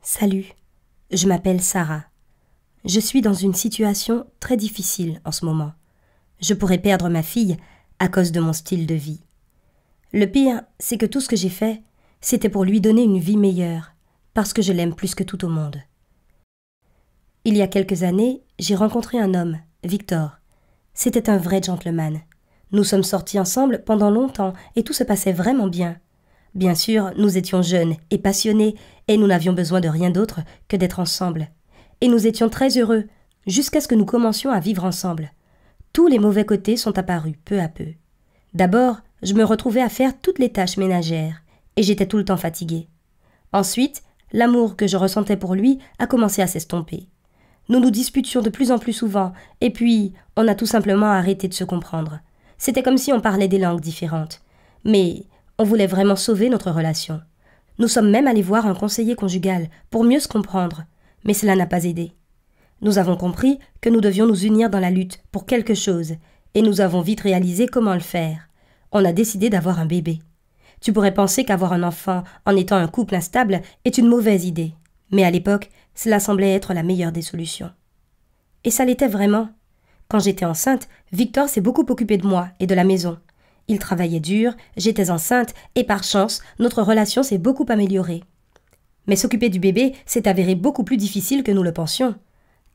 Salut, je m'appelle Sarah. Je suis dans une situation très difficile en ce moment. Je pourrais perdre ma fille à cause de mon style de vie. Le pire, c'est que tout ce que j'ai fait, c'était pour lui donner une vie meilleure, parce que je l'aime plus que tout au monde. Il y a quelques années, j'ai rencontré un homme, Victor. C'était un vrai gentleman. Nous sommes sortis ensemble pendant longtemps et tout se passait vraiment bien. Bien sûr, nous étions jeunes et passionnés et nous n'avions besoin de rien d'autre que d'être ensemble. Et nous étions très heureux jusqu'à ce que nous commencions à vivre ensemble. Tous les mauvais côtés sont apparus peu à peu. D'abord, je me retrouvais à faire toutes les tâches ménagères et j'étais tout le temps fatiguée. Ensuite, l'amour que je ressentais pour lui a commencé à s'estomper. Nous nous disputions de plus en plus souvent et puis on a tout simplement arrêté de se comprendre. C'était comme si on parlait des langues différentes. Mais on voulait vraiment sauver notre relation. Nous sommes même allés voir un conseiller conjugal pour mieux se comprendre, mais cela n'a pas aidé. Nous avons compris que nous devions nous unir dans la lutte pour quelque chose, et nous avons vite réalisé comment le faire. On a décidé d'avoir un bébé. Tu pourrais penser qu'avoir un enfant en étant un couple instable est une mauvaise idée, mais à l'époque, cela semblait être la meilleure des solutions. Et ça l'était vraiment. Quand j'étais enceinte, Victor s'est beaucoup occupé de moi et de la maison. Il travaillait dur, j'étais enceinte et par chance, notre relation s'est beaucoup améliorée. Mais s'occuper du bébé s'est avéré beaucoup plus difficile que nous le pensions.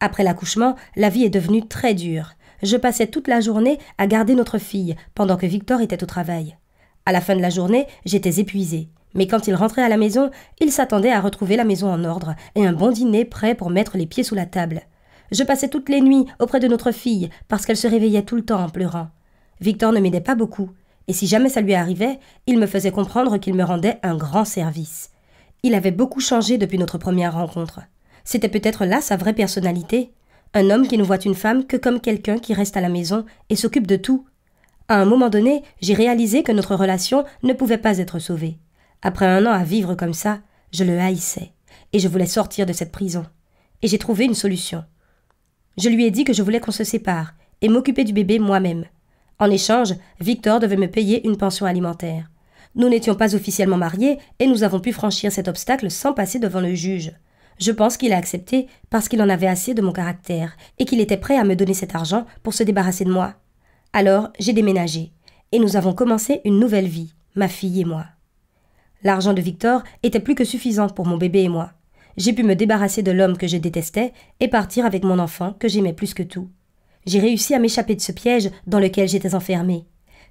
Après l'accouchement, la vie est devenue très dure. Je passais toute la journée à garder notre fille pendant que Victor était au travail. À la fin de la journée, j'étais épuisée. Mais quand il rentrait à la maison, il s'attendait à retrouver la maison en ordre et un bon dîner prêt pour mettre les pieds sous la table. Je passais toutes les nuits auprès de notre fille parce qu'elle se réveillait tout le temps en pleurant. Victor ne m'aidait pas beaucoup. Et si jamais ça lui arrivait, il me faisait comprendre qu'il me rendait un grand service. Il avait beaucoup changé depuis notre première rencontre. C'était peut-être là sa vraie personnalité. Un homme qui ne voit une femme que comme quelqu'un qui reste à la maison et s'occupe de tout. À un moment donné, j'ai réalisé que notre relation ne pouvait pas être sauvée. Après 1 an à vivre comme ça, je le haïssais et je voulais sortir de cette prison. Et j'ai trouvé une solution. Je lui ai dit que je voulais qu'on se sépare et m'occuper du bébé moi-même. En échange, Victor devait me payer une pension alimentaire. Nous n'étions pas officiellement mariés et nous avons pu franchir cet obstacle sans passer devant le juge. Je pense qu'il a accepté parce qu'il en avait assez de mon caractère et qu'il était prêt à me donner cet argent pour se débarrasser de moi. Alors, j'ai déménagé et nous avons commencé une nouvelle vie, ma fille et moi. L'argent de Victor était plus que suffisant pour mon bébé et moi. J'ai pu me débarrasser de l'homme que je détestais et partir avec mon enfant que j'aimais plus que tout. J'ai réussi à m'échapper de ce piège dans lequel j'étais enfermée.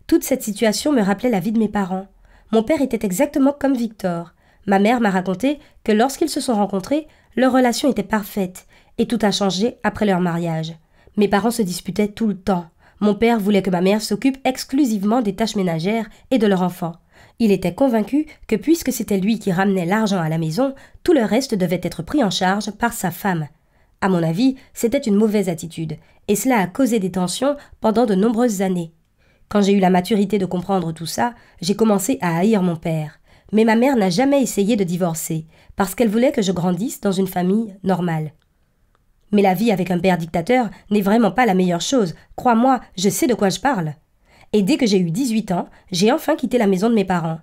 Toute cette situation me rappelait la vie de mes parents. Mon père était exactement comme Victor. Ma mère m'a raconté que lorsqu'ils se sont rencontrés, leur relation était parfaite et tout a changé après leur mariage. Mes parents se disputaient tout le temps. Mon père voulait que ma mère s'occupe exclusivement des tâches ménagères et de leur enfant. Il était convaincu que puisque c'était lui qui ramenait l'argent à la maison, tout le reste devait être pris en charge par sa femme. À mon avis, c'était une mauvaise attitude, et cela a causé des tensions pendant de nombreuses années. Quand j'ai eu la maturité de comprendre tout ça, j'ai commencé à haïr mon père. Mais ma mère n'a jamais essayé de divorcer, parce qu'elle voulait que je grandisse dans une famille normale. Mais la vie avec un père dictateur n'est vraiment pas la meilleure chose. Crois-moi, je sais de quoi je parle. Et dès que j'ai eu 18 ans, j'ai enfin quitté la maison de mes parents.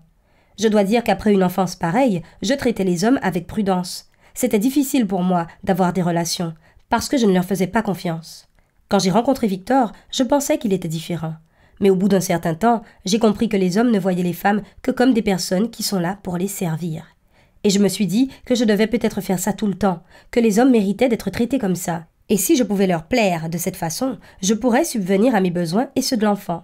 Je dois dire qu'après une enfance pareille, je traitais les hommes avec prudence. C'était difficile pour moi d'avoir des relations, parce que je ne leur faisais pas confiance. Quand j'ai rencontré Victor, je pensais qu'il était différent. Mais au bout d'un certain temps, j'ai compris que les hommes ne voyaient les femmes que comme des personnes qui sont là pour les servir. Et je me suis dit que je devais peut-être faire ça tout le temps, que les hommes méritaient d'être traités comme ça. Et si je pouvais leur plaire de cette façon, je pourrais subvenir à mes besoins et ceux de l'enfant.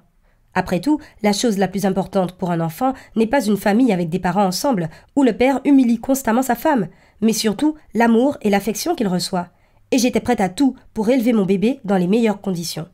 Après tout, la chose la plus importante pour un enfant n'est pas une famille avec des parents ensemble, où le père humilie constamment sa femme, mais surtout l'amour et l'affection qu'il reçoit. Et j'étais prête à tout pour élever mon bébé dans les meilleures conditions.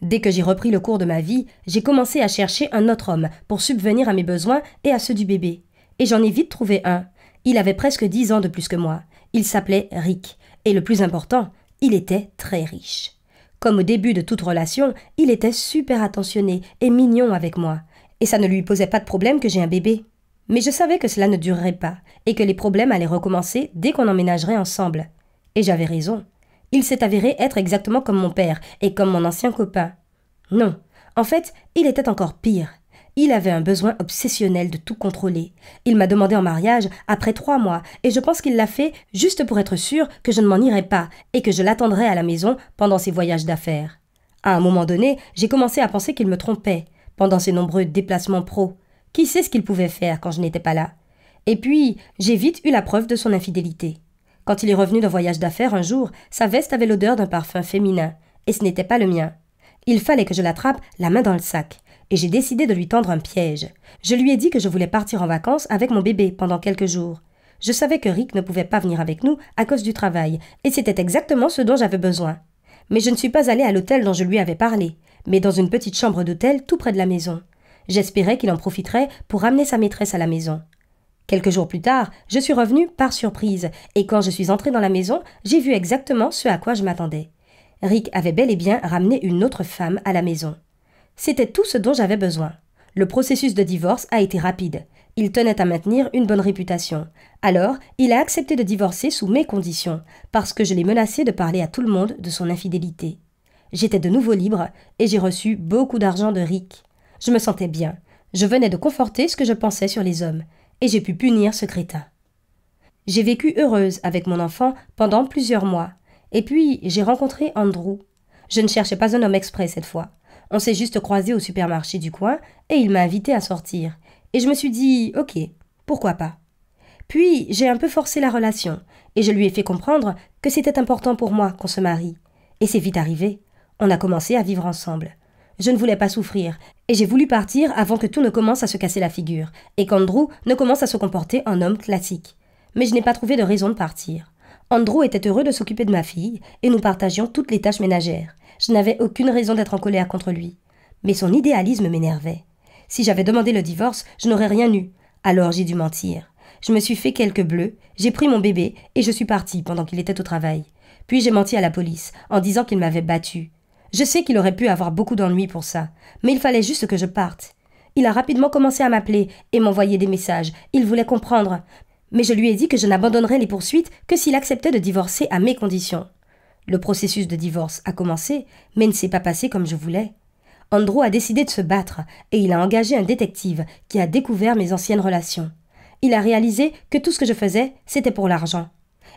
Dès que j'ai repris le cours de ma vie, j'ai commencé à chercher un autre homme pour subvenir à mes besoins et à ceux du bébé. Et j'en ai vite trouvé un. Il avait presque 10 ans de plus que moi. Il s'appelait Rick. Et le plus important, il était très riche. Comme au début de toute relation, il était super attentionné et mignon avec moi. Et ça ne lui posait pas de problème que j'ai un bébé. Mais je savais que cela ne durerait pas et que les problèmes allaient recommencer dès qu'on emménagerait ensemble. Et j'avais raison. Il s'est avéré être exactement comme mon père et comme mon ancien copain. Non, en fait, il était encore pire. Il avait un besoin obsessionnel de tout contrôler. Il m'a demandé en mariage après 3 mois et je pense qu'il l'a fait juste pour être sûr que je ne m'en irais pas et que je l'attendrais à la maison pendant ses voyages d'affaires. À un moment donné, j'ai commencé à penser qu'il me trompait pendant ses nombreux déplacements pro. Qui sait ce qu'il pouvait faire quand je n'étais pas là? Et puis, j'ai vite eu la preuve de son infidélité. Quand il est revenu d'un voyage d'affaires un jour, sa veste avait l'odeur d'un parfum féminin, et ce n'était pas le mien. Il fallait que je l'attrape la main dans le sac, et j'ai décidé de lui tendre un piège. Je lui ai dit que je voulais partir en vacances avec mon bébé pendant quelques jours. Je savais que Rick ne pouvait pas venir avec nous à cause du travail, et c'était exactement ce dont j'avais besoin. Mais je ne suis pas allée à l'hôtel dont je lui avais parlé, mais dans une petite chambre d'hôtel tout près de la maison. J'espérais qu'il en profiterait pour ramener sa maîtresse à la maison. Quelques jours plus tard, je suis revenue par surprise, et quand je suis entrée dans la maison, j'ai vu exactement ce à quoi je m'attendais. Rick avait bel et bien ramené une autre femme à la maison. C'était tout ce dont j'avais besoin. Le processus de divorce a été rapide. Il tenait à maintenir une bonne réputation. Alors, il a accepté de divorcer sous mes conditions, parce que je l'ai menacé de parler à tout le monde de son infidélité. J'étais de nouveau libre, et j'ai reçu beaucoup d'argent de Rick. Je me sentais bien. Je venais de conforter ce que je pensais sur les hommes, et j'ai pu punir ce crétin. J'ai vécu heureuse avec mon enfant pendant plusieurs mois, et puis j'ai rencontré Andrew. Je ne cherchais pas un homme exprès cette fois. On s'est juste croisés au supermarché du coin, et il m'a invité à sortir. Et je me suis dit, ok, pourquoi pas. Puis j'ai un peu forcé la relation, et je lui ai fait comprendre que c'était important pour moi qu'on se marie. Et c'est vite arrivé. On a commencé à vivre ensemble. Je ne voulais pas souffrir, et j'ai voulu partir avant que tout ne commence à se casser la figure, et qu'Andrew ne commence à se comporter en homme classique. Mais je n'ai pas trouvé de raison de partir. Andrew était heureux de s'occuper de ma fille, et nous partagions toutes les tâches ménagères. Je n'avais aucune raison d'être en colère contre lui. Mais son idéalisme m'énervait. Si j'avais demandé le divorce, je n'aurais rien eu. Alors j'ai dû mentir. Je me suis fait quelques bleus, j'ai pris mon bébé, et je suis partie pendant qu'il était au travail. Puis j'ai menti à la police, en disant qu'il m'avait battue. Je sais qu'il aurait pu avoir beaucoup d'ennuis pour ça, mais il fallait juste que je parte. Il a rapidement commencé à m'appeler et m'envoyer des messages. Il voulait comprendre. Mais je lui ai dit que je n'abandonnerais les poursuites que s'il acceptait de divorcer à mes conditions. Le processus de divorce a commencé, mais ne s'est pas passé comme je voulais. Andrew a décidé de se battre et il a engagé un détective qui a découvert mes anciennes relations. Il a réalisé que tout ce que je faisais, c'était pour l'argent.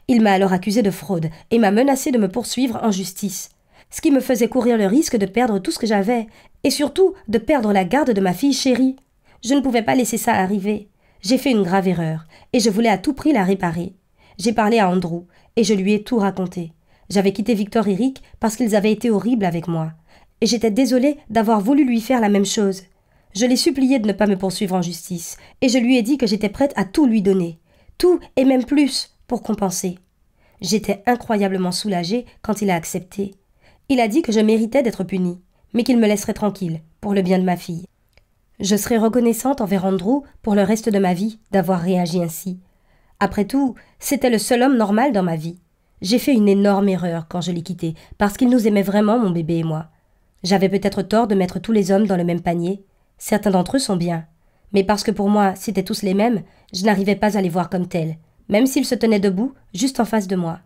Il m'a alors accusé de fraude et m'a menacé de me poursuivre en justice. Ce qui me faisait courir le risque de perdre tout ce que j'avais, et surtout de perdre la garde de ma fille chérie. Je ne pouvais pas laisser ça arriver. J'ai fait une grave erreur, et je voulais à tout prix la réparer. J'ai parlé à Andrew, et je lui ai tout raconté. J'avais quitté Victor et Rick parce qu'ils avaient été horribles avec moi, et j'étais désolée d'avoir voulu lui faire la même chose. Je l'ai supplié de ne pas me poursuivre en justice, et je lui ai dit que j'étais prête à tout lui donner, tout et même plus, pour compenser. J'étais incroyablement soulagée quand il a accepté. Il a dit que je méritais d'être punie, mais qu'il me laisserait tranquille, pour le bien de ma fille. Je serai reconnaissante envers Andrew pour le reste de ma vie d'avoir réagi ainsi. Après tout, c'était le seul homme normal dans ma vie. J'ai fait une énorme erreur quand je l'ai quitté, parce qu'il nous aimait vraiment, mon bébé et moi. J'avais peut-être tort de mettre tous les hommes dans le même panier. Certains d'entre eux sont bien. Mais parce que pour moi, c'étaient tous les mêmes, je n'arrivais pas à les voir comme tels, même s'ils se tenaient debout, juste en face de moi.